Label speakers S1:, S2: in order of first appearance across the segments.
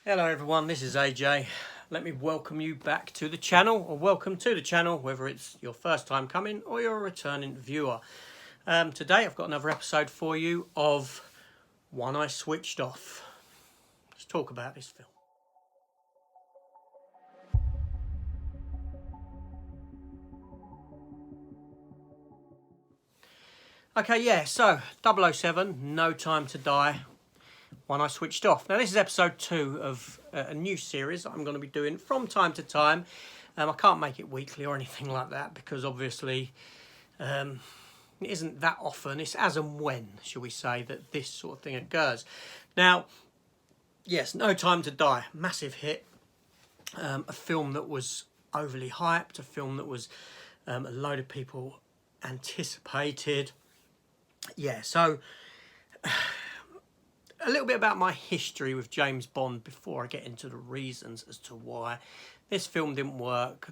S1: Hello everyone, this is AJ. Let me welcome you back to the channel, or welcome to the channel, whether it's your first time coming or you're a returning viewer. Today I've got another episode for you of One I Switched Off. Let's talk about this film. Okay, yeah, so 007, No Time to Die, One I Switched Off. Now this is episode 2 of a new series that I'm going to be doing from time to time. I can't make it weekly or anything like that because obviously it isn't that often. It's as and when, shall we say, that this sort of thing occurs. Now, yes, No Time to Die, massive hit. A film that was overly hyped, a film that was a load of people anticipated. Yeah, so a little bit about my history with James Bond before I get into the reasons as to why this film didn't work,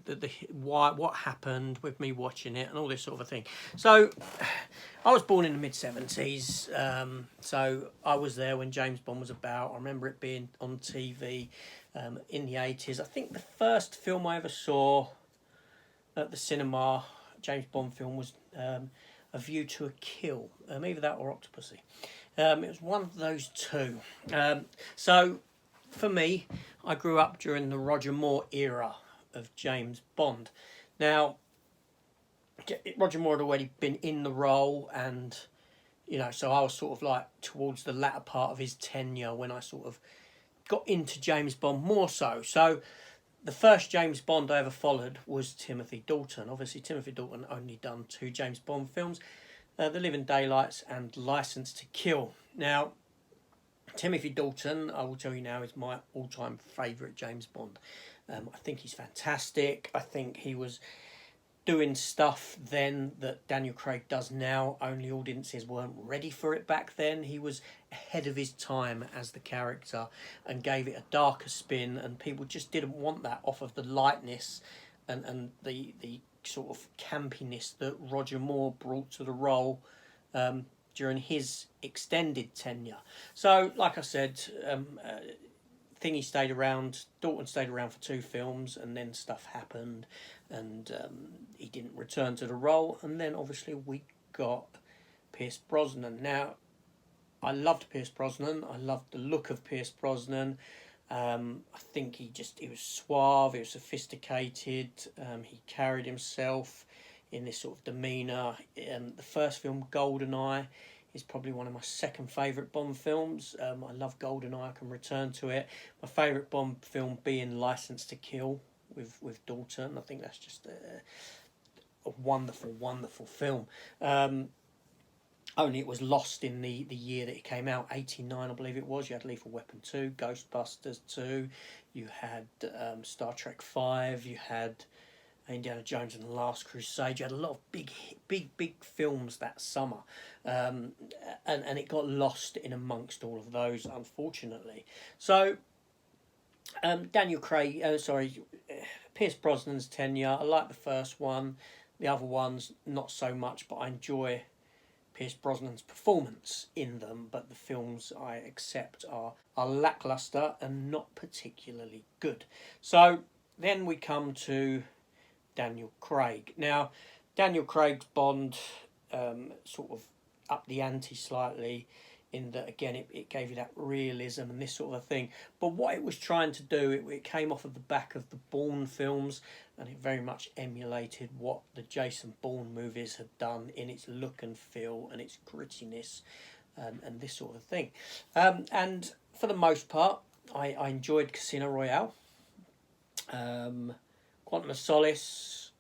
S1: what happened with me watching it, and all this sort of a thing. So, I was born in the mid-70s, so I was there when James Bond was about. I remember it being on TV in the 80s. I think the first film I ever saw at the cinema, James Bond film, was A View to a Kill, either that or Octopussy. It was one of those two. So, for me, I grew up during the Roger Moore era of James Bond. Now, Roger Moore had already been in the role, and so I was sort of like towards the latter part of his tenure when I sort of got into James Bond more so. So, the first James Bond I ever followed was Timothy Dalton. Obviously, Timothy Dalton only done 2 James Bond films, The Living Daylights and Licence to Kill. Now, Timothy Dalton, I will tell you now, is my all-time favourite James Bond. I think he's fantastic. I think he was doing stuff then that Daniel Craig does now, only audiences weren't ready for it back then. He was ahead of his time as the character and gave it a darker spin, and people just didn't want that off of the lightness and the sort of campiness that Roger Moore brought to the role during his extended tenure. So, like I said, Dalton stayed around for 2 films, and then stuff happened, and he didn't return to the role, and then obviously we got Pierce Brosnan. Now, I loved Pierce Brosnan. I loved the look of Pierce Brosnan. I think he was suave, he was sophisticated, he carried himself in this sort of demeanour. The first film, GoldenEye, is probably one of my second favourite Bond films. I love GoldenEye, I can return to it. My favourite Bond film being Licence to Kill with Dalton. I think that's just a wonderful, wonderful film. Only it was lost in the year that it came out, 89 I believe it was. You had Lethal Weapon 2, Ghostbusters 2, you had Star Trek 5, you had Indiana Jones and the Last Crusade. You had a lot of big films that summer, and it got lost in amongst all of those, unfortunately. So, Pierce Brosnan's tenure, I like the first one. The other ones, not so much, but I enjoy Pierce Brosnan's performance in them, but the films I accept are lacklustre and not particularly good. So, then we come to Daniel Craig. Now, Daniel Craig's Bond sort of upped the ante slightly, in that, again, it gave you that realism and this sort of thing. But what it was trying to do, it came off of the back of the Bourne films, and it very much emulated what the Jason Bourne movies had done in its look and feel and its grittiness and this sort of thing. And for the most part, I enjoyed Casino Royale. Quantum of Solace,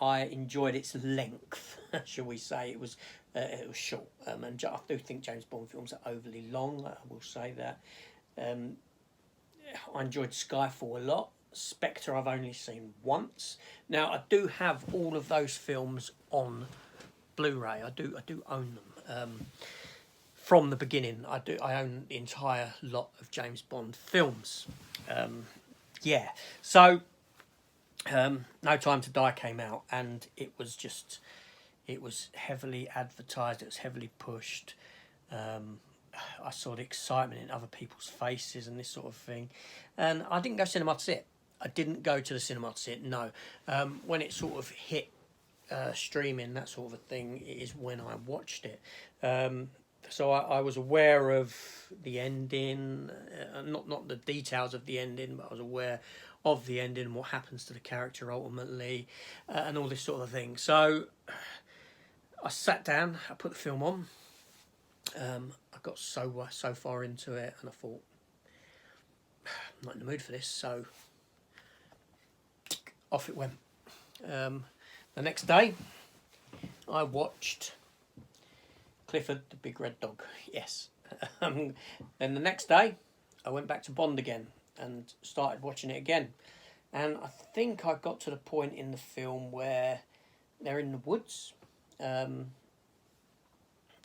S1: I enjoyed its length, shall we say. It was short, and I do think James Bond films are overly long, I will say that. I enjoyed Skyfall a lot. Spectre I've only seen once. Now, I do have all of those films on Blu-ray. I do own them. From the beginning, I own the entire lot of James Bond films. So No Time to Die came out, and it was heavily advertised, it was heavily pushed. I saw the excitement in other people's faces and this sort of thing, and I didn't go cinema to see it. I didn't go to the cinema to see it. No, when it sort of hit streaming, that sort of a thing, is when I watched it. So I was aware of the ending, not the details of the ending, but I was aware of the ending and what happens to the character ultimately, and all this sort of thing. So I sat down, I put the film on. I got so far into it, and I thought, I'm not in the mood for this, so off it went. The next day, I watched Clifford the Big Red Dog. Yes. Then the next day, I went back to Bond again and started watching it again. And I think I got to the point in the film where they're in the woods, and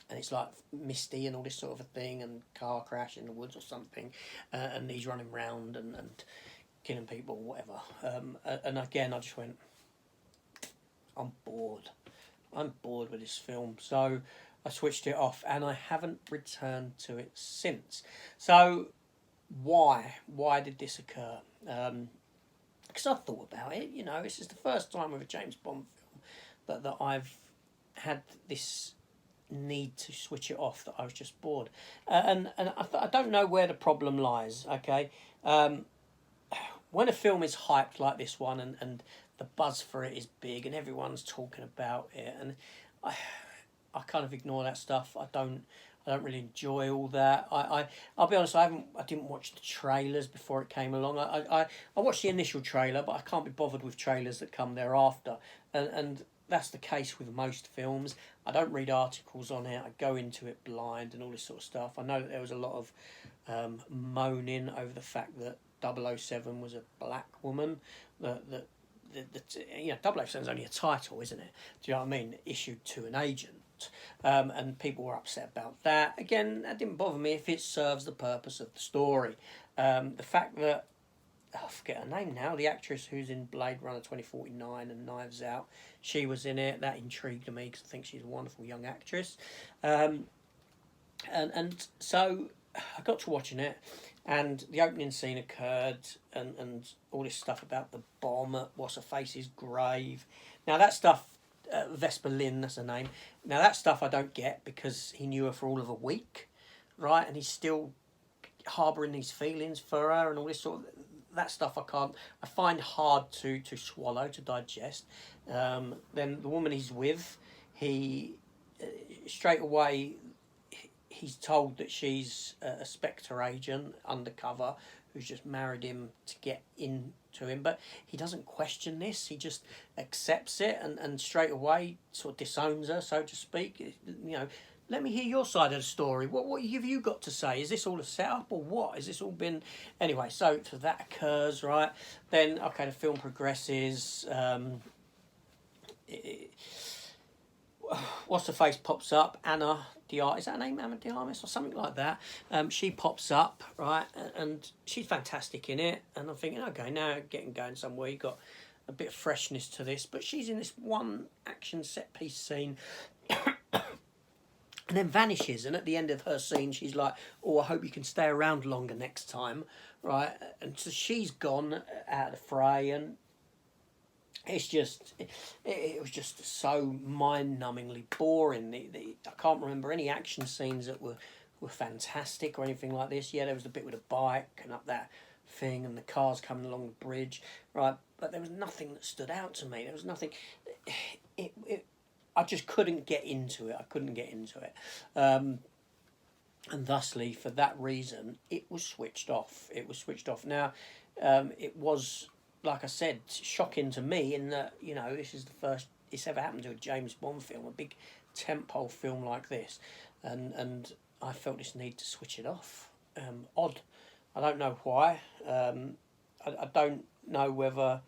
S1: it's like misty and all this sort of a thing, and car crash in the woods or something, and he's running round and killing people, whatever. And again, I just went, I'm bored. I'm bored with this film. So I switched it off, and I haven't returned to it since. So why? Why did this occur? Because I thought about it. You know, this is the first time with a James Bond film that I've had this need to switch it off, that I was just bored. And I don't know where the problem lies, okay? When a film is hyped like this one, and the buzz for it is big and everyone's talking about it, and I kind of ignore that stuff. I don't really enjoy all that. I'll be honest, I didn't watch the trailers before it came along. I watched the initial trailer, but I can't be bothered with trailers that come thereafter. And that's the case with most films. I don't read articles on it. I go into it blind and all this sort of stuff. I know that there was a lot of moaning over the fact that 007 was a black woman. You know, 007 is only a title, isn't it? Do you know what I mean? Issued to an agent. And people were upset about that. Again, that didn't bother me if it serves the purpose of the story. The fact that, I forget her name now, the actress who's in Blade Runner 2049 and Knives Out, she was in it. That intrigued me because I think she's a wonderful young actress. And so I got to watching it, and the opening scene occurred, and all this stuff about the bomb at What's-Her-Face's grave. Now that stuff, Vesper Lynn, that's her name. Now that stuff I don't get, because he knew her for all of a week, right? And he's still harbouring these feelings for her and all this sort of... That stuff I find hard to swallow, to digest. Then the woman he's with, he straight away, he's told that she's a Spectre agent undercover who's just married him to get into him, but he doesn't question this. He just accepts it and straight away sort of disowns her, so to speak. You know, let me hear your side of the story. What have you got to say? Is this all a setup or what? Has this all been... Anyway, so that occurs, right? Then, okay, the film progresses. What's-Her-Face pops up. Anna Diarmas. Is that her name? Anna Diarmas or something like that. She pops up, right? And she's fantastic in it. And I'm thinking, okay, now getting going somewhere. You've got a bit of freshness to this. But she's in this one action set-piece scene... and then vanishes, and at the end of her scene she's like, oh, I hope you can stay around longer next time, right? And so she's gone out of the fray, and it's just, it was just so mind-numbingly boring. I can't remember any action scenes that were fantastic or anything like this. Yeah, there was the bit with a bike and up that thing and the cars coming along the bridge, right? But there was nothing that stood out to me. There was nothing... I just couldn't get into it. And thusly, for that reason, it was switched off. Now, it was, like I said, shocking to me in that, you know, this is the first it's ever happened to a James Bond film, a big tentpole film like this. And I felt this need to switch it off. Odd. I don't know why. I don't know whether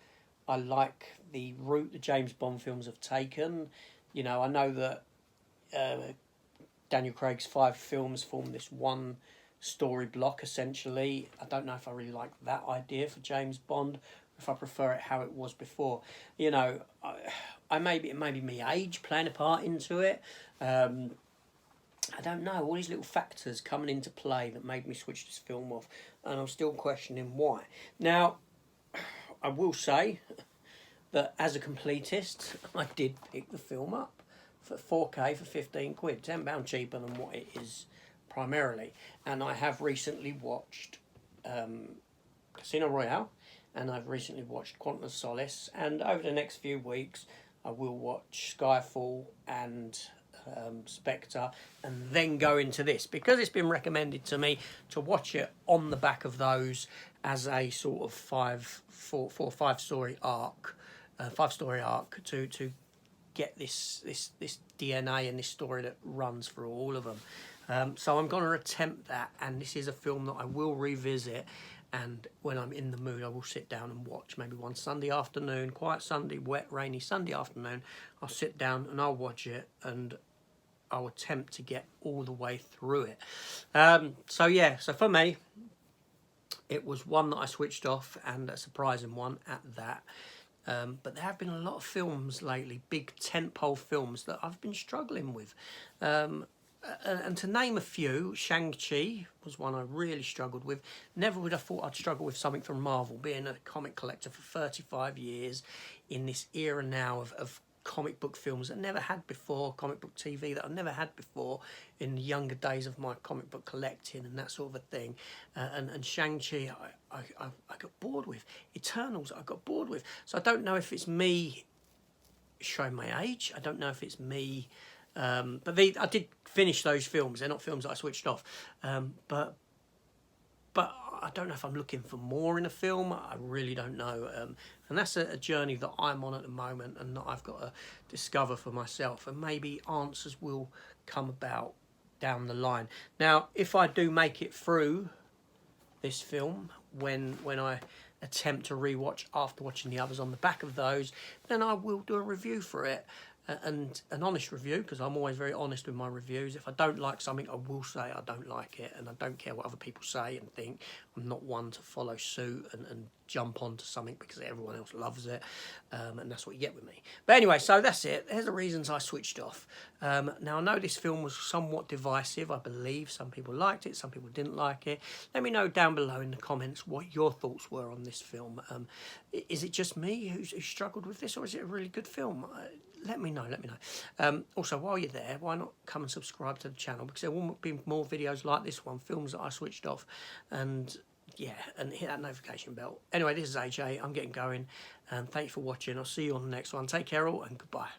S1: I like the route the James Bond films have taken. You know, I know that Daniel Craig's 5 films form this one story block, essentially. I don't know if I really like that idea for James Bond, if I prefer it how it was before. You know, it may be my age playing a part into it. I don't know, all these little factors coming into play that made me switch this film off, and I'm still questioning why. Now, I will say that as a completist, I did pick the film up for 4K for 15 quid, £10 cheaper than what it is primarily. And I have recently watched Casino Royale, and I've recently watched Quantum of Solace, and over the next few weeks I will watch Skyfall and Spectre, and then go into this because it's been recommended to me to watch it on the back of those as a sort of 5-story arc, 5-story arc to get this DNA and this story that runs through all of them. So I'm going to attempt that, and this is a film that I will revisit. And when I'm in the mood, I will sit down and watch. Maybe one Sunday afternoon, quiet Sunday, wet, rainy Sunday afternoon, I'll sit down and I'll watch it, and I'll attempt to get all the way through it. So yeah, so for me, it was one that I switched off, and a surprising one at that. But there have been a lot of films lately, big tentpole films, that I've been struggling with. And to name a few, Shang-Chi was one I really struggled with. Never would have thought I'd struggle with something from Marvel, being a comic collector for 35 years in this era now of comic book films that I never had before, comic book TV that I never had before in the younger days of my comic book collecting and that sort of a thing. And Shang-Chi I got bored with. Eternals I got bored with. So I don't know if it's me showing my age. I don't know if it's me... but I did finish those films. They're not films that I switched off. But I don't know if I'm looking for more in a film. I really don't know. And that's a journey that I'm on at the moment, and that I've got to discover for myself. And maybe answers will come about down the line. Now, if I do make it through this film, when I attempt to rewatch after watching the others on the back of those, then I will do a review for it. And an honest review, because I'm always very honest with my reviews. If I don't like something, I will say I don't like it, and I don't care what other people say and think. I'm not one to follow suit and jump onto something because everyone else loves it, and that's what you get with me. But anyway, so that's it. There's the reasons I switched off. Now, I know this film was somewhat divisive, I believe. Some people liked it, some people didn't like it. Let me know down below in the comments what your thoughts were on this film. Is it just me who struggled with this, or is it a really good film? Let me know. Also, while you're there, why not come and subscribe to the channel, because there will be more videos like this one, films that I switched off, and yeah, and hit that notification bell. Anyway, this is AJ. I'm getting going, and thank you for watching. I'll see you on the next one. Take care all, and goodbye.